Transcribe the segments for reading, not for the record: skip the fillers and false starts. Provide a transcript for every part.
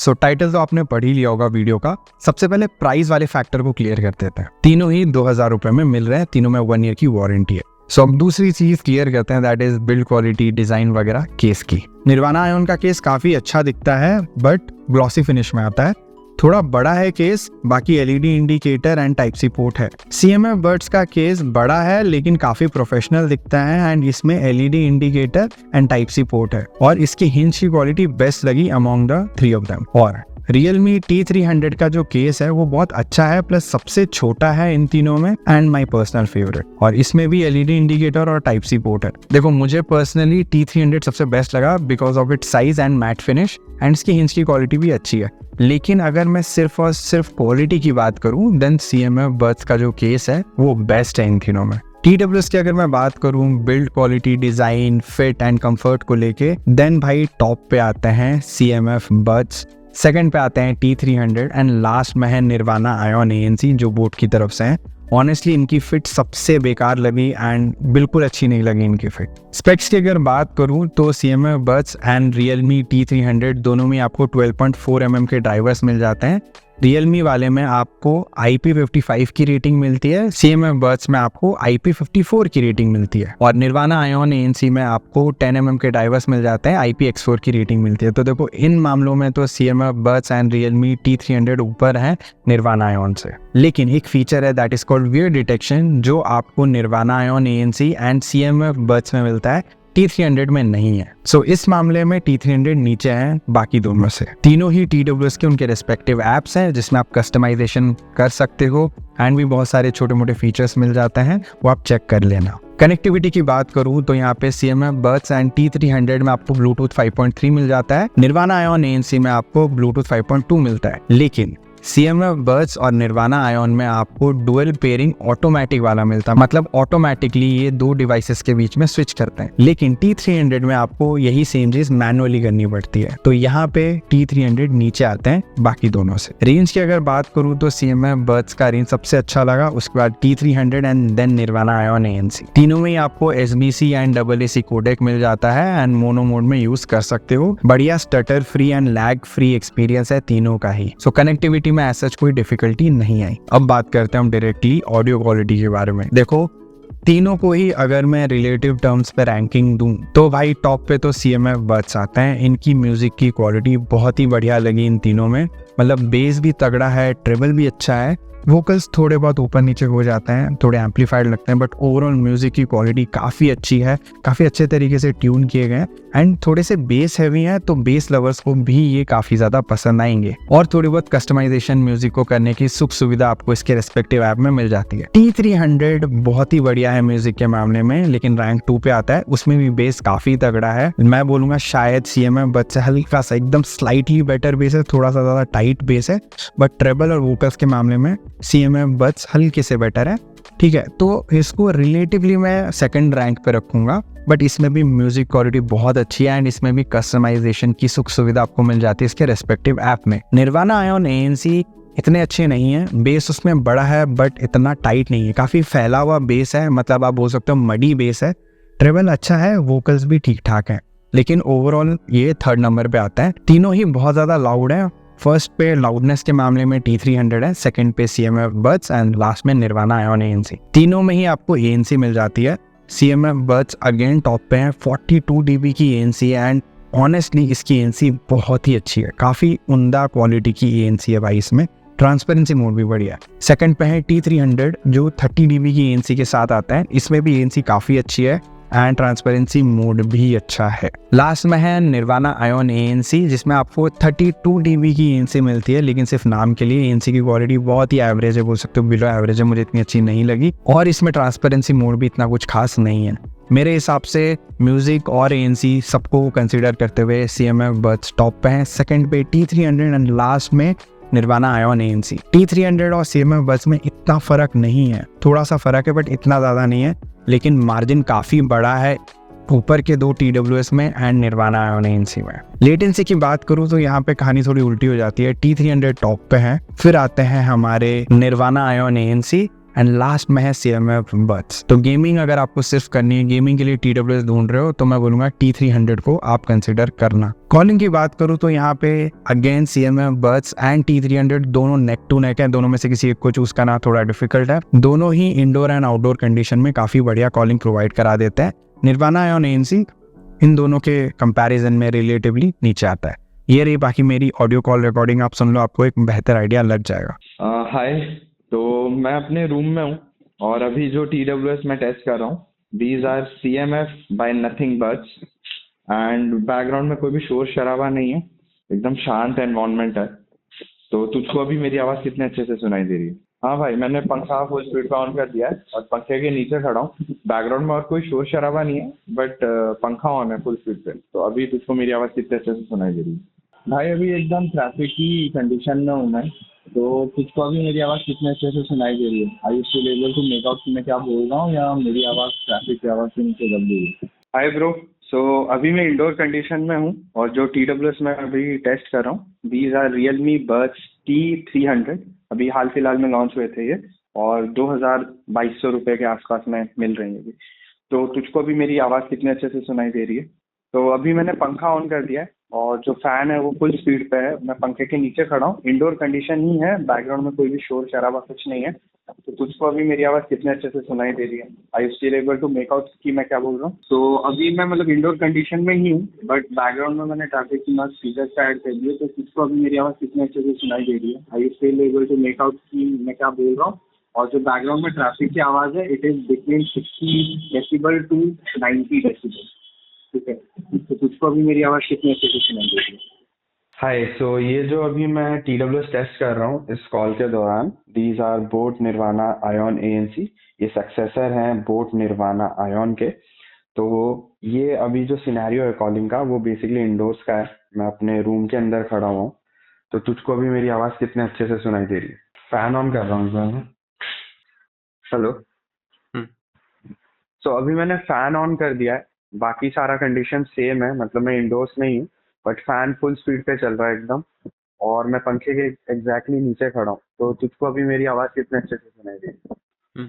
सो title तो आपने पढ़ ही लिया होगा वीडियो का। सबसे पहले प्राइस वाले फैक्टर को क्लियर कर देते हैं। तीनों ही 2000 रुपए में मिल रहे हैं, तीनों में 1 ईयर की वारंटी है। सो अब दूसरी चीज क्लियर करते हैं, that is build quality, design वगैरह केस की। निर्वाणा आयोन का केस काफी अच्छा दिखता है बट ग्लॉसी फिनिश में आता है, थोड़ा बड़ा है केस, बाकी LED indicator and type C port है। CMF बड्स का केस बड़ा है लेकिन काफी प्रोफेशनल दिखता है एंड इसमें LED indicator and type C port है और इसकी हिंज की क्वालिटी बेस्ट लगी अमॉन्ग द 3 ऑफ देम। और Realme T300 का जो केस है वो बहुत अच्छा है, प्लस सबसे छोटा है इन तीनों में एंड माय पर्सनल फेवरेट, और इसमें भी एलईडी इंडिकेटर और टाइप सी पोर्ट है। देखो मुझे पर्सनली T300 सबसे बेस्ट लगा because of its size and matte finish and इसकी हिंज की क्वालिटी भी अच्छी है। लेकिन अगर मैं सिर्फ और सिर्फ क्वालिटी की बात करूं देन CMF बड्स का जो केस है वो बेस्ट है इन तीनों में। TWS की अगर मैं बात करूं build quality, design, fit and comfort को लेके, देन भाई टॉप पे आते हैं CMF बड्स, सेकंड पे आते हैं T300 एंड लास्ट में है निर्वाणा आयोन ANC जो बोट की तरफ से है। ऑनेस्टली इनकी फिट सबसे बेकार लगी एंड बिल्कुल अच्छी नहीं लगी इनकी फिट। स्पेक्स की अगर बात करूं तो CMF buds and Realme T300 दोनों में आपको 12.4 mm के ड्राइवर्स मिल जाते हैं। Realme वाले में आपको IP55 की रेटिंग मिलती है, CMF बड्स में आपको IP54 की रेटिंग मिलती है और निर्वाणा आयोन ANC में आपको 10 mm के डाइवर्स मिल जाते हैं, IPX4 की रेटिंग मिलती है। तो देखो इन मामलों में तो CMF buds and Realme T300 ऊपर है निर्वाणा आयोन से। लेकिन एक फीचर है that is called wear detection जो आपको Nirvana Ion ANC and CMF buds में मिलता है, T300 में नहीं है। सो इस मामले में T300 नीचे है बाकी दोनों से। तीनों ही TWS के उनके रेस्पेक्टिव एप्स हैं जिसमें आप कस्टमाइजेशन कर सकते हो एंड भी बहुत सारे छोटे मोटे फीचर्स मिल जाते हैं, वो आप चेक कर लेना। कनेक्टिविटी की बात करूं तो यहाँ पे CMF बड्स एंड T300 में आपको ब्लूटूथ 5.3 मिल जाता है, निर्वाणा आयोन ANC में आपको ब्लूटूथ 5.2 मिलता है। लेकिन CMF बड्स और निर्वाणा आयोन में आपको डुअल पेयरिंग ऑटोमेटिक वाला मिलता है, मतलब ऑटोमेटिकली ये दो डिवाइसेस के बीच में स्विच करते हैं। लेकिन T300 में आपको यही सेम चीज मैनुअली करनी पड़ती है, तो यहाँ पे T300 नीचे आते हैं बाकी दोनों से। रेंज की अगर बात करूँ तो CMF बड्स का रेंज सबसे अच्छा लगा, उसके बाद T300 and then Nirvana Ion ANC। तीनों में आपको SBC एंड AAC कोडेक मिल जाता है एंड मोनो मोड में यूज कर सकते हो। बढ़िया stutter free and lag free experience है तीनों का ही। सो कनेक्टिविटी में ऐसा कोई डिफिकल्टी नहीं आई। अब बात करते हैं हम डायरेक्टली ऑडियो क्वालिटी के बारे में। देखो तीनों को ही अगर मैं रिलेटिव टर्म्स पे रैंकिंग दूं तो भाई टॉप पे तो CMF बड्स आते हैं। इनकी म्यूजिक की क्वालिटी बहुत ही बढ़िया लगी इन तीनों में, मतलब बेस भी तगड़ा है, ट्रेबल भी अच्छा है, वोकल्स थोड़े बहुत ऊपर नीचे हो जाते हैं, थोड़े एम्पलीफाइड लगते हैं, बट ओवरऑल म्यूजिक की क्वालिटी काफ़ी अच्छी है, काफ़ी अच्छे तरीके से ट्यून किए गए एंड थोड़े से बेस हैवी हैं, तो बेस लवर्स को भी ये काफ़ी ज़्यादा पसंद आएंगे। और थोड़ी बहुत कस्टमाइजेशन म्यूजिक को करने की सुख सुविधा आपको इसके रेस्पेक्टिव ऐप में मिल जाती है। T300 बहुत ही बढ़िया है म्यूजिक के मामले में, लेकिन रैंक 2 पे आता है, उसमें भी बेस काफ़ी तगड़ा है। मैं बोलूँगा शायद CMF बड्स से हल्का सा एकदम स्लाइटली बेटर बेस है, थोड़ा सा ज़्यादा टाइट बेस है, बट ट्रेबल और वोकल्स के मामले में CMF बड्स हल्के से बेटर है। ठीक है, तो इसको रिलेटिवली मैं सेकंड रैंक पे रखूंगा, बट इसमें भी म्यूजिक क्वालिटी बहुत अच्छी है एंड इसमें भी कस्टमाइजेशन की सुख सुविधा आपको मिल जाती है इसके रेस्पेक्टिव ऐप में। निर्वाणा आयोन ANC इतने अच्छे नहीं है, बेस उसमें बड़ा है बट इतना टाइट नहीं है, काफी फैला हुआ बेस है, मतलब आप बोल सकते हो मडी बेस है, ट्रेबल अच्छा है, वोकल्स भी ठीक ठाक है, लेकिन ओवरऑल ये 3rd नंबर पे आता है। तीनों ही बहुत ज्यादा लाउड है। फर्स्ट पे लाउडनेस के मामले में T300 है, सेकंड पे CMF बड्स एंड लास्ट में निर्वाणा आयोन ANC। तीनों में ही आपको ANC मिल जाती है। CMF बड्स अगेन टॉप पे है, 42 dB की ANC एंड ऑनेस्टली इसकी ANC बहुत ही अच्छी है, काफी उम्दा क्वालिटी की ANC है भाई, इसमें ट्रांसपेरेंसी मोड भी बढ़िया है। सेकंड पे है T300 जो 30 dB की ANC के साथ आता है, इसमें भी ANC काफी अच्छी है एंड ट्रांसपेरेंसी मोड भी अच्छा है। लास्ट में है निर्वाणा आयोन ANC जिसमें आपको 32 dB की ANC मिलती है, लेकिन सिर्फ नाम के लिए। ANC की क्वालिटी बहुत ही एवरेज है, बोल सकते हो बिलो एवरेज है, मुझे इतनी अच्छी नहीं लगी और इसमें ट्रांसपेरेंसी मोड भी इतना कुछ खास नहीं है। मेरे हिसाब से म्यूजिक और ANC सबको कंसिडर करते हुए CMF बड्स टॉप पे है, सेकंड पे T300 एंड लास्ट में निर्वाणा आयोन ANC। T300 और CMF बड्स में इतना फर्क नहीं है, थोड़ा सा फर्क है बट इतना ज्यादा नहीं है, लेकिन मार्जिन काफी बड़ा है ऊपर के दो TWS में एंड निर्वाणा आयोन ANC में। लेटेंसी की बात करूं तो यहाँ पे कहानी थोड़ी उल्टी हो जाती है। T300 टॉप पे है, फिर आते हैं हमारे nirvana Ion ANC and last में है CMF बड्स। तो गेमिंग अगर आपको सिर्फ करनी है, गेमिंग के लिए TWS ढूंढ रहे हो, तो मैं बोलूंगा T300 को आप कंसिडर करना। कॉलिंग की बात करूँ तो यहाँ पे again CMF buds and T300 दोनों नेक टू नेक है, दोनों में से किसी एक को चूज करना थोड़ा डिफिकल्ट है। दोनों ही इंडोर एंड आउटडोर कंडीशन में काफी बढ़िया कॉलिंग प्रोवाइड करा देते हैं। निर्वाणा आयन ANC इन दोनों के कंपैरिजन में रिलेटिवली नीचे आता है। ये रही बाकी मेरी ऑडियो कॉल रिकॉर्डिंग, आप सुन लो, आपको एक बेहतर आइडिया लग जाएगा। हाय, तो मैं अपने रूम में हूँ और अभी जो TWS मैं टेस्ट कर रहा हूँ, these are CMF by Nothing buds and background में कोई भी शोर शराबा नहीं है, एकदम शांत एनवायरनमेंट है। तो तुझको अभी मेरी आवाज़ कितने अच्छे से सुनाई दे रही है? हाँ भाई, मैंने पंखा फुल स्पीड पे ऑन कर दिया है और पंखे के नीचे खड़ा हूँ। बैकग्राउंड में और कोई शोर शराबा नहीं है, बट पंखा ऑन है फुल स्पीड पे। तो अभी तुझको मेरी आवाज़ कितने अच्छे से सुनाई दे रही है? भाई अभी एकदम ट्रैफिक की कंडीशन में हूँ मैं, तो तुझको अभी मेरी आवाज़ कितने अच्छे से सुनाई दे रही है? I you still able to make out कि मैं क्या बोल रहा हूँ, या मेरी आवाज़ ट्रैफिक की आवाज़ से नीचे दब गई है? हाय ब्रो, सो अभी मैं इंडोर कंडीशन में हूँ और जो TWS मैं अभी टेस्ट कर रहा हूँ, these are Realme Buds T300। अभी हाल फिलहाल में लॉन्च हुए थे ये और 2200 रुपये के आसपास में मिल रही है अभी। तो तुझको अभी मेरी आवाज़ कितने अच्छे से सुनाई दे रही है? तो अभी मैंने पंखा ऑन कर दिया है और जो फैन है वो फुल स्पीड पे है। मैं पंखे के नीचे खड़ा हूँ, इंडोर कंडीशन ही है, बैकग्राउंड में कोई भी शोर शराबा कुछ नहीं है। तो तुझको अभी मेरी आवाज़ कितने अच्छे से सुनाई दे रही है? I you still able to make out कि मैं क्या बोल रहा हूँ? तो अभी मैं मतलब इंडोर कंडीशन में ही हूँ, बट बैकग्राउंड में मैंने ट्रैफिक की नॉइज़ स्पीकर ऐड कर दिए। तो तुझको अभी मेरी आवाज़ कितने अच्छे से सुनाई दे रही है? I you still able to make out कि मैं क्या बोल रहा हूँ? और जो बैकग्राउंड में ट्रैफिक की आवाज़ है, it is between 60 decibel to 90 decibel. ठीक है, तो तुझको अभी मेरी आवाज़ कितनी अच्छे से सुनाई दे रही है? हाय, सो ये जो अभी मैं TWS टेस्ट कर रहा हूँ इस कॉल के दौरान, these are boAt Nirvana Ion ANC। ये सक्सेसर हैं बोट निर्वाणा आयन के। तो ये अभी जो सिनेरियो है कॉलिंग का, वो बेसिकली इंडोर्स का है। मैं अपने रूम के अंदर खड़ा हुआ हूँ। तो तुझको अभी मेरी आवाज़ कितने अच्छे से सुनाई दे रही है? फैन ऑन कर रहा हूँ मैं। हेलो। सो अभी मैंने फैन ऑन कर दिया है, बाकी सारा कंडीशन सेम है, मतलब मैं इंडोर्स में ही हूँ, बट फैन फुल स्पीड पे चल रहा है एकदम, और मैं पंखे के एग्जैक्टली नीचे खड़ा हूँ। तो तुझको अभी मेरी आवाज़ कितने अच्छे से सुनाई दे रही है?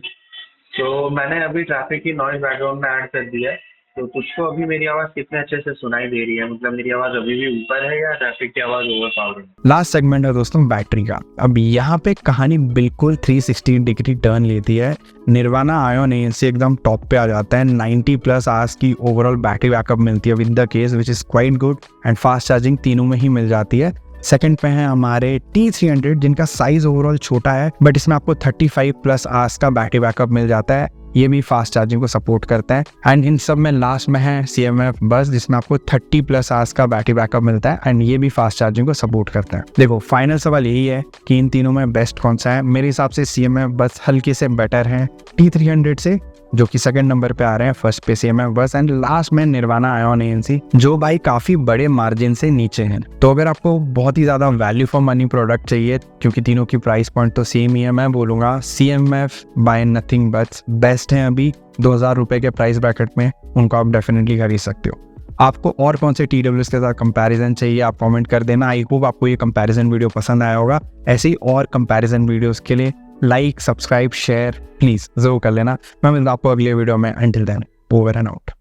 तो मैंने अभी ट्रैफिक की नॉइज बैकग्राउंड में ऐड कर दिया है। तो तुझको अभी मेरी आवाज़ कितने अच्छे से सुनाई दे रही है? मतलब मेरी आवाज़ अभी भी ऊपर है या ट्रैफिक की आवाज़ ओवर पावर है? लास्ट सेगमेंट है दोस्तों बैटरी का। अब यहाँ पे कहानी बिल्कुल 360 डिग्री टर्न लेती है। निर्वाणा आयन ANC एकदम टॉप पे आ जाता है। 90+ आवर्स की ओवरऑल बैटरी बैकअप मिलती है with the case, which is quite good, and fast charging तीनों में ही मिल जाती है। सेकंड पे है हमारे T300, जिनका साइज ओवरऑल छोटा है, बट इसमें आपको 35+ आवर्स का बैटरी बैकअप मिल जाता है। ये भी फास्ट चार्जिंग को सपोर्ट करता है। एंड इन सब में लास्ट में है CMF बस, जिसमें आपको 30+ आवर्स का बैटरी बैकअप मिलता है, एंड ये भी फास्ट चार्जिंग को सपोर्ट करता है। देखो, फाइनल सवाल यही है कि इन तीनों में बेस्ट कौन सा है। मेरे हिसाब से CMF बस हल्के से बेटर है T300 से, जो कि सेकंड नंबर पे आ रहे हैं। फर्स्ट पे CMF बस, एंड लास्ट में निर्वाणा आयन ANC, जो भाई काफी बड़े मार्जिन से नीचे हैं। तो अगर आपको बहुत ही ज्यादा वैल्यू फॉर मनी प्रोडक्ट चाहिए, क्योंकि तीनों की प्राइस पॉइंट तो सेम ही है, मैं बोलूंगा CMF by Nothing buds best है अभी 2000 रुपए के प्राइस ब्रैकेट में। उनको आप डेफिनेटली खरीद सकते हो। आपको और कौन से TWS के साथ कंपैरिजन चाहिए, आप कमेंट कर देना। आई होप आपको ये कंपैरिजन वीडियो पसंद आया होगा। ऐसे ही और कंपैरिजन वीडियोस के लिए लाइक, सब्सक्राइब, शेयर प्लीज जरूर कर लेना। मैं मिलता हूं आपको अगले वीडियो में। Until then, over and out.